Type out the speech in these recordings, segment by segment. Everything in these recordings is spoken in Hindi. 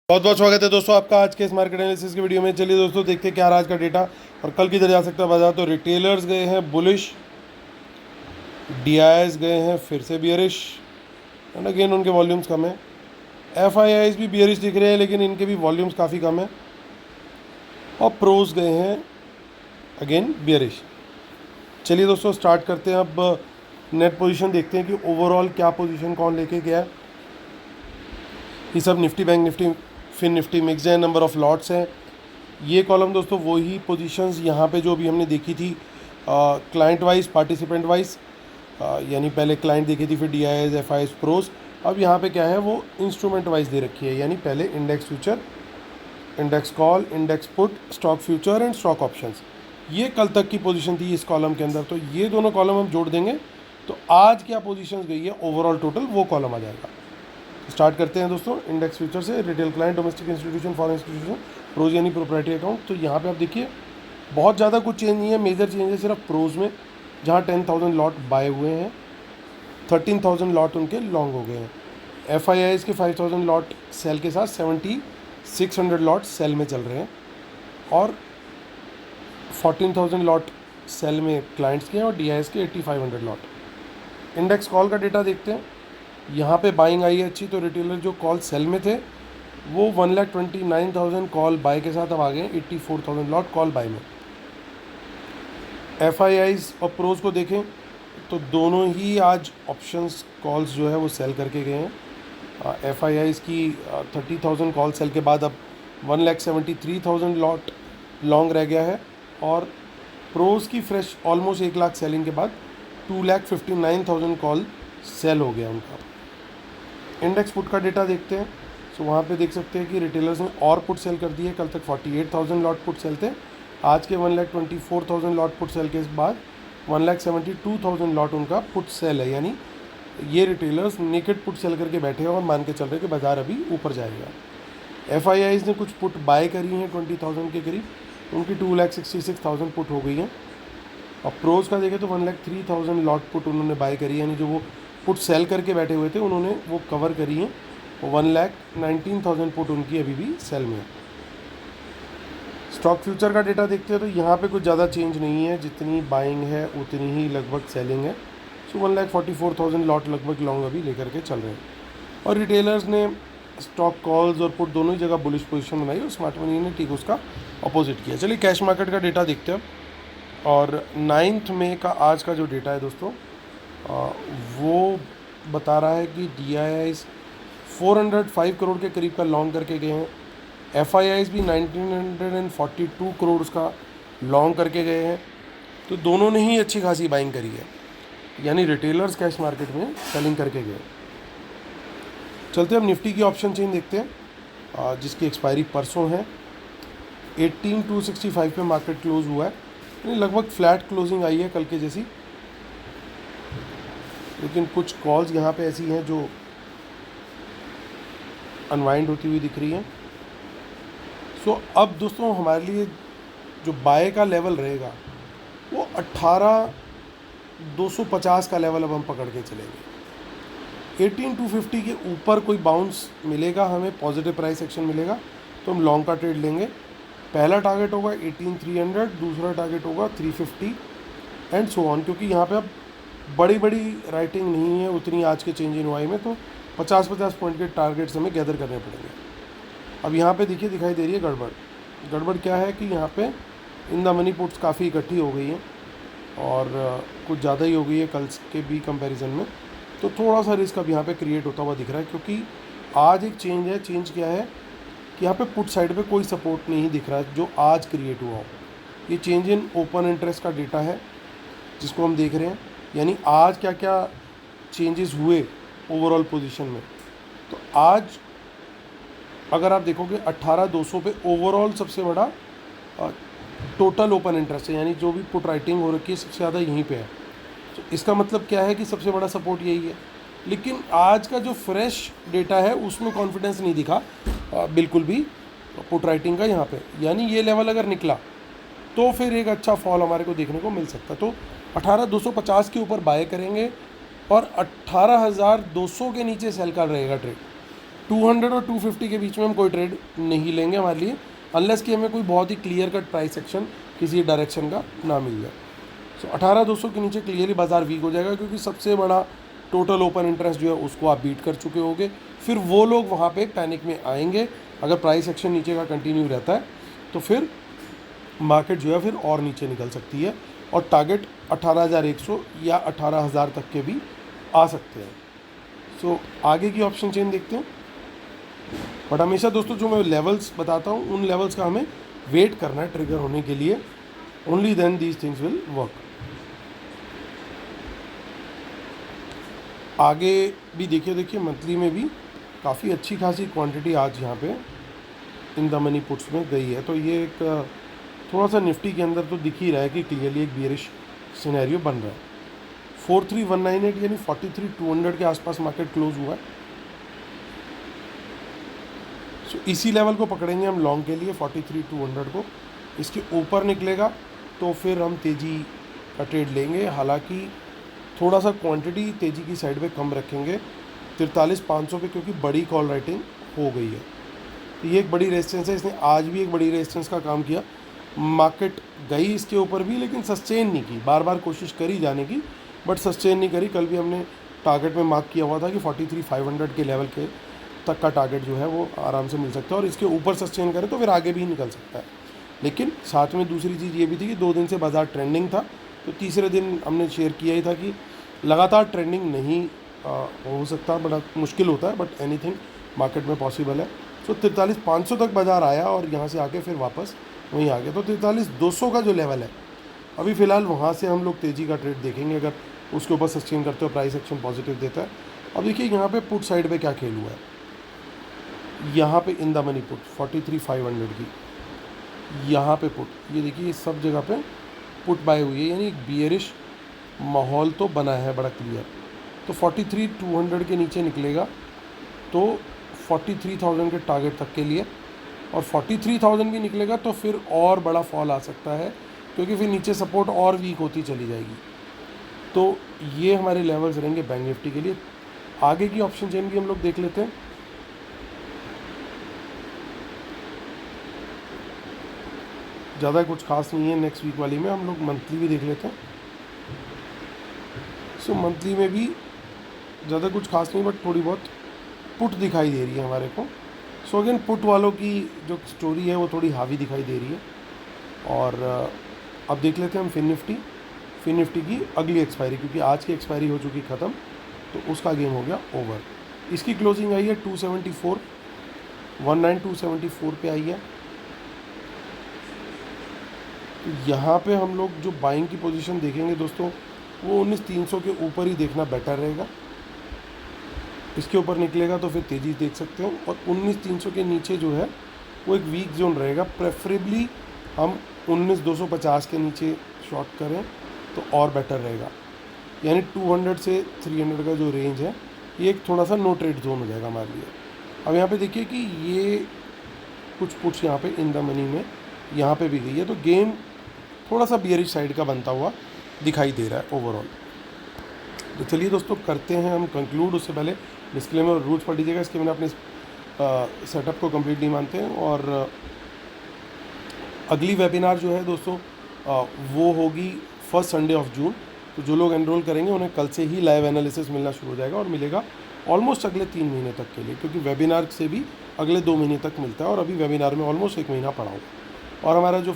बहुत बहुत स्वागत है दोस्तों आपका आज के इस मार्केट एनालिसिस की वीडियो में। चलिए दोस्तों देखते हैं क्या रहा आज का डेटा और कल किधर जा सकता है बाजार। तो रिटेलर्स गए हैं बुलिश, डीआईएस गए हैं फिर से बियरिश एंड अगेन उनके वॉल्यूम्स कम है। एफआईआईज भी बियरिश दिख रहे हैं लेकिन इनके भी वॉल्यूम्स काफ़ी कम है। और प्रोज गए हैं अगेन बियरिश। चलिए दोस्तों स्टार्ट करते हैं। अब नेट पोजीशन देखते हैं कि ओवरऑल क्या पोजीशन कौन लेके गया है। ये सब Nifty, bank Nifty, fin Nifty mix है, नंबर ऑफ लॉट्स हैं। ये कॉलम दोस्तों वही पोजीशंस यहाँ पे जो अभी हमने देखी थी क्लाइंट वाइज, पार्टिसिपेंट वाइज, यानी पहले क्लाइंट देखी थी फिर डीआईएस, एफआईएस, प्रोज। अब यहाँ पे क्या है वो इंस्ट्रूमेंट वाइज दे रखी है, यानी पहले index future, index call, index put, stock future and stock options. ये कल तक की पोजीशन थी इस कॉलम के अंदर। तो ये दोनों कॉलम हम जोड़ देंगे तो आज क्या पोजीशंस गई है ओवरऑल टोटल वो कॉलम आ जाएगा। स्टार्ट करते हैं दोस्तों इंडेक्स फ्यूचर से। Retail client, domestic institution, foreign institution, pros यानी प्रोप्राइटरी अकाउंट। तो यहाँ पे आप देखिए बहुत ज़्यादा कुछ चेंज नहीं है। मेजर चेंज है सिर्फ प्रोज में, जहाँ 10,000 लॉट बाय हुए हैं, 13,000 लॉट उनके लॉन्ग हो गए हैं। एफआईआईज के 5,000 लॉट सेल के साथ 7,600 लॉट सेल में चल रहे हैं और 14,000 लॉट सेल में क्लाइंट्स के हैं और डीआईएस के 8,500 लॉट। इंडेक्स कॉल का डेटा देखते हैं। यहाँ पे बाइंग आई है अच्छी। तो रिटेलर जो कॉल सेल में थे वो 1,29,000 कॉल बाय के साथ अब आ गए 84,000 लॉट कॉल बाय में। एफआईआईज और प्रोज को देखें तो दोनों ही आज ऑप्शंस कॉल्स जो है वो सेल करके गए हैं। एफआईआईज की 30,000 कॉल सेल के बाद अब 1,73,000 लॉट लॉन्ग रह गया है और प्रोज की फ्रेश ऑलमोस्ट 1 लाख सेलिंग के बाद 2,59,000 कॉल सेल हो गया उनका। इंडेक्स पुट का डेटा देखते हैं। सो वहाँ पे देख सकते हैं कि रिटेलर्स ने और पुट सेल कर दिए। कल तक 48,000 लॉट पुट सेल थे, आज के 1,24,000 लॉट पुट सेल के बाद 1,72,000 लॉट उनका पुट सेल है। यानी ये रिटेलर्स नेकेड पुट सेल करके बैठे हैं और मान के चल रहे हैं कि बाज़ार अभी ऊपर जाएगा। एफआईआईज ने कुछ पुट बाय करी हैं 20,000 के करीब, उनकी 2,66,000 पुट हो गई हैं। और प्रोज का देखें तो 1,03,000 लॉट पुट उन्होंने बाय करी, यानी जो वो पुट सेल करके बैठे हुए थे उन्होंने वो कवर करी हैं। 1,19,000 पुट उनकी अभी भी सेल में है। स्टॉक फ्यूचर का डेटा देखते हैं तो यहाँ पे कुछ ज़्यादा चेंज नहीं है, जितनी बाइंग है उतनी ही लगभग सेलिंग है। सो 1,44,000 लॉट लगभग लॉन्ग अभी लेकर के चल रहे हैं। और रिटेलर्स ने स्टॉक कॉल्स और पुट दोनों ही जगह बुलिश पोजीशन बनाई और स्मार्ट मनी ने ठीक उसका अपोजिट किया। चलिए कैश मार्केट का डेटा देखते हैं। और 9 मई का आज का जो डेटा है दोस्तों वो बता रहा है कि डीआईआईज 405 करोड़ के करीब का लॉन्ग करके गए हैं। एफआईआईज भी 1942 करोड़ उसका लॉन्ग करके गए हैं। तो दोनों ने ही अच्छी खासी बाइंग करी है, यानी रिटेलर्स कैश मार्केट में सेलिंग करके गए। चलते हम निफ्टी की ऑप्शन चेन देखते हैं जिसकी एक्सपायरी परसों है। 18,265 पे मार्केट क्लोज हुआ है, लगभग फ्लैट क्लोजिंग आई है कल के जैसी। लेकिन कुछ कॉल्स यहाँ पे ऐसी हैं जो अनवाइंड होती हुई दिख रही हैं। सो अब दोस्तों हमारे लिए जो बाय का लेवल रहेगा वो 18,250 का लेवल अब हम पकड़ के चलेंगे। 18,250 के ऊपर कोई बाउंस मिलेगा, हमें पॉजिटिव प्राइस एक्शन मिलेगा तो हम लॉन्ग का ट्रेड लेंगे। पहला टारगेट होगा 18,300, दूसरा टारगेट होगा 350 एंड सो ऑन, क्योंकि यहाँ पे अब बड़ी बड़ी राइटिंग नहीं है उतनी आज के चेंज इन वाई में। तो 50-50 पॉइंट के टारगेट्स हमें गैदर करने पड़ेंगे। अब यहाँ पे देखिए दिखाई दे रही है गड़बड़। गड़बड़ क्या है कि यहाँ पे इन द मनी पुट्स काफ़ी इकट्ठी हो गई हैं और कुछ ज़्यादा ही हो गई है कल के भी कंपैरिजन में। तो थोड़ा सा रिस्क अब यहाँ पे क्रिएट होता हुआ दिख रहा है, क्योंकि आज एक चेंज है। चेंज क्या है कि यहाँ पे पुट साइड पे कोई सपोर्ट नहीं दिख रहा है जो आज क्रिएट हुआ हो। ये चेंज इन ओपन इंटरेस्ट का डेटा है जिसको हम देख रहे हैं, यानी आज क्या क्या चेंजेस हुए ओवरऑल पोजीशन में। तो आज अगर आप देखोगे 18,200 पे ओवरऑल सबसे बड़ा टोटल ओपन इंटरेस्ट है, यानी जो भी पुट राइटिंग हो रखी है सबसे ज़्यादा यहीं पे है। तो इसका मतलब क्या है कि सबसे बड़ा सपोर्ट यही है। लेकिन आज का जो फ्रेश डेटा है उसमें कॉन्फिडेंस नहीं दिखा बिल्कुल भी पुट राइटिंग का यहाँ पे, यानी ये लेवल अगर निकला तो फिर एक अच्छा फॉल हमारे को देखने को मिल सकता। तो 18,250 के ऊपर बाय करेंगे और 18,200 के नीचे सेल का रहेगा ट्रेड। 200 और 250 के बीच में हम कोई ट्रेड नहीं लेंगे हमारे लिए, अनलेस कि हमें कोई बहुत ही क्लियर कट प्राइस सेक्शन किसी डायरेक्शन का ना मिल जाए। सो 18,200 के नीचे क्लियरली बाजार वीक हो जाएगा, क्योंकि सबसे बड़ा टोटल ओपन इंटरेस्ट जो है उसको आप बीट कर चुके होगे। फिर वो लोग वहाँ पे पैनिक में आएंगे, अगर प्राइस एक्शन नीचे का कंटिन्यू रहता है तो फिर मार्केट जो है फिर और नीचे निकल सकती है, और टारगेट 18,100 या 18,000 तक के भी आ सकते हैं। सो आगे की ऑप्शन चेन देखते हैं। बट हमेशा दोस्तों जो मैं लेवल्स बताता हूँ उन लेवल्स का हमें वेट करना है ट्रिगर होने के लिए, only then these things will work. आगे भी देखिए मंथली में भी काफ़ी अच्छी खासी क्वांटिटी आज यहाँ पे इन द मनी पुट्स में गई है, तो ये एक थोड़ा सा निफ्टी के अंदर तो दिख ही रहा है कि क्लियरली एक बियरिश सिनेरियो बन रहा है। 43,198 यानी 43,200 के आसपास मार्केट क्लोज हुआ है। सो इसी लेवल को पकड़ेंगे हम लॉन्ग के लिए 43,200 को। इसके ऊपर निकलेगा तो फिर हम तेज़ी का ट्रेड लेंगे, हालांकि थोड़ा सा क्वांटिटी तेज़ी की साइड पे कम रखेंगे 43,500 पे, क्योंकि बड़ी कॉल राइटिंग हो गई है। तो ये एक बड़ी रेजिस्टेंस है, इसने आज भी एक बड़ी रेजिस्टेंस का काम किया। मार्केट गई इसके ऊपर भी, लेकिन सस्टेन नहीं की, बार बार कोशिश करी जाने की बट सस्टेन नहीं करी। कल भी हमने टारगेट में मार्क किया हुआ था कि 43,500 के लेवल के तक का टारगेट जो है वो आराम से मिल सकता है, और इसके ऊपर सस्टेन करे तो फिर आगे भी निकल सकता है। लेकिन साथ में दूसरी चीज़ ये भी थी कि 2 दिन से बाज़ार ट्रेंडिंग था, तो तीसरे दिन हमने शेयर किया ही था कि लगातार ट्रेंडिंग नहीं हो सकता, बड़ा मुश्किल होता है, बट एनीथिंग मार्केट में पॉसिबल है। सो 43,500 तक बाज़ार आया और यहाँ से आके फिर वापस वहीं आ गया। तो 43,200 का जो लेवल है अभी फ़िलहाल वहाँ से हम लोग तेज़ी का ट्रेड देखेंगे, अगर उसके ऊपर सस्टेन करते हो, प्राइस एक्शन पॉजिटिव देता है। अब देखिए यहाँ पे पुट साइड पे क्या खेल हुआ है। यहाँ पे इन द मनी पुट 43,500 की, यहाँ पे पुट, ये देखिए सब जगह पे पुट बाय हुई है, यानी एक बियरिश माहौल तो बना है बड़ा क्लियर। तो 43,200 के नीचे निकलेगा तो 43,000 के टारगेट तक के लिए, और 43,000 भी निकलेगा तो फिर और बड़ा फॉल आ सकता है, क्योंकि फिर नीचे सपोर्ट और वीक होती चली जाएगी। तो ये हमारे लेवल्स रहेंगे बैंक निफ्टी के लिए। आगे की ऑप्शन चेन भी हम लोग देख लेते हैं। ज़्यादा कुछ खास नहीं है नेक्स्ट वीक वाली में, हम लोग मंथली भी देख लेते हैं। सो मंथली में भी ज़्यादा कुछ खास नहीं, बट थोड़ी बहुत पुट दिखाई दे रही है हमारे को। सो अगेन पुट वालों की जो स्टोरी है वो थोड़ी हावी दिखाई दे रही है। और अब देख लेते हैं हम फिन निफ्टी की अगली एक्सपायरी, क्योंकि आज की एक्सपायरी हो चुकी ख़त्म, तो उसका गेम हो गया ओवर। इसकी क्लोजिंग आई है 274, 19,274 पे आई है। तो यहाँ पे हम लोग जो बाइंग की पोजीशन देखेंगे दोस्तों, वो 19,300 के ऊपर ही देखना बेटर रहेगा। इसके ऊपर निकलेगा तो फिर तेज़ी देख सकते हो, और 19,300 के नीचे जो है वो एक वीक जोन रहेगा। प्रेफरेबली हम 19,250 के नीचे शॉर्ट करें तो और बेटर रहेगा, यानी 200 से 300 का जो रेंज है ये एक थोड़ा सा नो ट्रेड जोन हो जाएगा हमारे लिए। अब यहाँ पे देखिए कि ये कुछ पुट्स यहाँ पे इन द मनी में यहाँ पे भी गई है, तो गेम थोड़ा सा बियरिश साइड का बनता हुआ दिखाई दे रहा है ओवरऑल। तो चलिए दोस्तों करते हैं हम कंक्लूड। उससे पहले डिस्क्लेमर रूल्स पढ़ लीजिएगा, इसके मैंने अपने सेटअप को कंप्लीट नहीं मानते हैं। और अगली वेबिनार जो है दोस्तों वो होगी फर्स्ट संडे ऑफ जून। तो जो लोग एनरोल करेंगे उन्हें कल से ही लाइव एनालिसिस मिलना शुरू हो जाएगा, और मिलेगा ऑलमोस्ट अगले 3 महीने तक के लिए, क्योंकि वेबिनार से भी अगले 2 महीने तक मिलता है, और अभी वेबिनार में ऑलमोस्ट 1 महीना पड़ा होगा। और हमारा जो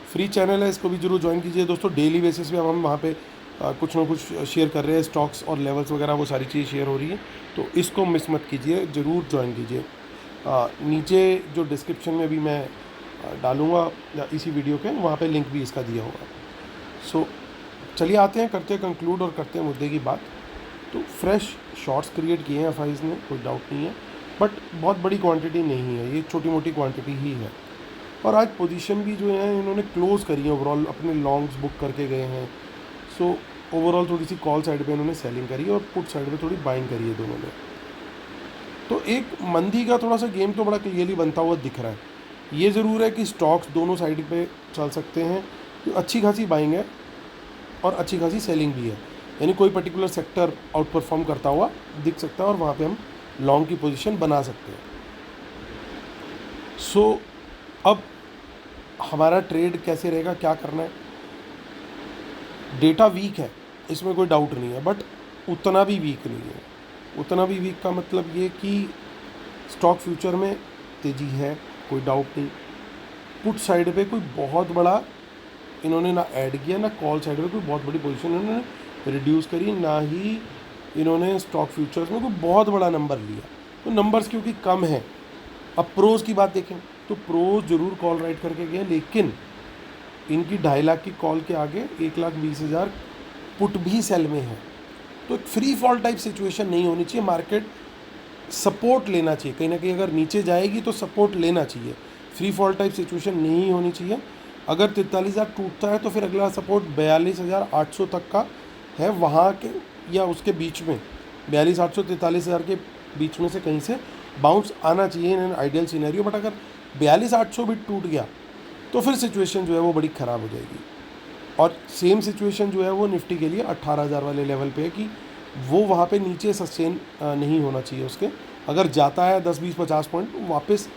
फ्री चैनल है इसको भी जरूर ज्वाइन कीजिए दोस्तों। डेली बेसिस पे हम वहाँ पे कुछ ना कुछ शेयर कर रहे हैं, स्टॉक्स और लेवल्स वगैरह वो सारी चीज़ शेयर हो रही है, तो इसको मिस मत कीजिए, ज़रूर ज्वाइन कीजिए। नीचे जो डिस्क्रिप्शन में भी मैं डालूँगा इसी वीडियो के, वहाँ पे लिंक भी इसका दिया होगा। सो चलिए आते हैं, करते हैं कंक्लूड और करते हैं मुद्दे की बात। तो फ्रेश शॉर्ट्स क्रिएट किए हैं एफआईज ने, कोई डाउट नहीं है, बट बहुत बड़ी क्वांटिटी नहीं है, ये छोटी मोटी क्वांटिटी ही है। और आज पोजीशन भी जो है इन्होंने क्लोज़ करी है, ओवरऑल अपने लॉन्ग्स बुक करके गए हैं। सो ओवरऑल थोड़ी सी कॉल साइड पे इन्होंने सेलिंग करी है, और पुट साइड पे थोड़ी बाइंग करी है दोनों ने। तो एक मंदी का थोड़ा सा गेम तो बड़ा क्लियरली बनता हुआ दिख रहा है। ये ज़रूर है कि स्टॉक्स दोनों साइड पे चल सकते हैं, तो अच्छी खासी बाइंग है और अच्छी खासी सेलिंग भी है, यानी कोई पर्टिकुलर सेक्टर आउट परफॉर्म करता हुआ दिख सकता है, और वहाँ पे हम लॉन्ग की पोजीशन बना सकते हैं। सो अब हमारा ट्रेड कैसे रहेगा, क्या करना है। डेटा वीक है, इसमें कोई डाउट नहीं है, बट उतना भी वीक नहीं है। उतना भी वीक का मतलब ये कि स्टॉक फ्यूचर में तेज़ी है, कोई डाउट नहीं। पुट साइड पे कोई बहुत बड़ा इन्होंने ना ऐड किया, ना कॉल साइड पे कोई बहुत बड़ी पोजीशन इन्होंने रिड्यूस करी, ना ही इन्होंने स्टॉक फ्यूचर्स में कोई बहुत बड़ा नंबर लिया। तो नंबर्स क्योंकि कम है। अब प्रोज की बात देखें तो प्रोज जरूर कॉल राइट करके गए, लेकिन इनकी 2.5 लाख की कॉल के आगे 1,20,000 पुट भी सेल में है। तो एक फ्री फॉल टाइप सिचुएशन नहीं होनी चाहिए। मार्केट सपोर्ट लेना चाहिए, कहीं ना कहीं अगर नीचे जाएगी तो सपोर्ट लेना चाहिए। फ्री फॉल टाइप सिचुएशन नहीं होनी चाहिए। अगर 43,000 टूटता है तो फिर अगला सपोर्ट 42,800 तक का है, वहाँ के या उसके बीच में 42,800 43,000 के बीच में से कहीं से बाउंस आना चाहिए इन आइडियल सिनेरियो। बट अगर 42,800 भी टूट गया तो फिर सिचुएशन जो है वो बड़ी ख़राब हो जाएगी। और सेम सिचुएशन जो है वो निफ्टी के लिए 18,000 वाले लेवल पे है कि वो वहाँ पे नीचे सस्टेन नहीं होना चाहिए उसके। अगर जाता है 10, 20, 50 पॉइंट तो वापस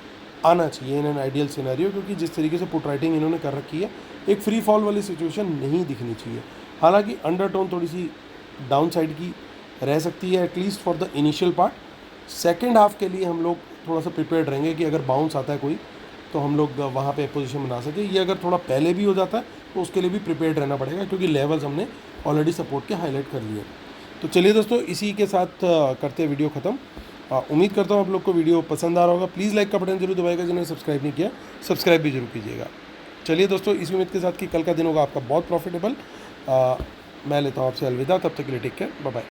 आना चाहिए इन एन आइडियल सिनेरियो, क्योंकि जिस तरीके से पुट राइटिंग इन्होंने कर रखी है एक फ्री फॉल वाली सिचुएशन नहीं दिखनी चाहिए। हालांकि अंडरटोन थोड़ी सी डाउन साइड की रह सकती है, at least for the initial part. Second half के लिए हम लोग थोड़ा सा प्रिपेयर्ड रहेंगे कि अगर बाउंस आता है कोई तो हम लोग वहाँ पे पोजीशन बना सके। ये अगर थोड़ा पहले भी हो जाता है तो उसके लिए भी प्रिपेयर्ड रहना पड़ेगा, क्योंकि लेवल्स हमने ऑलरेडी सपोर्ट के हाईलाइट कर लिए। तो चलिए दोस्तों, इसी के साथ करते हैं वीडियो ख़त्म। उम्मीद करता हूँ आप लोग को वीडियो पसंद आ रहा होगा। प्लीज़ लाइक का बटन जरूर दबाएगा, जिन्होंने सब्सक्राइब नहीं किया सब्सक्राइब भी जरूर कीजिएगा। चलिए दोस्तों, इसी उम्मीद के साथ कि कल का दिन होगा आपका बहुत प्रॉफिटेबल। मैं लेता हूँ आपसे अलविदा, तब तक के लिए टेक केयर, बाय बाय।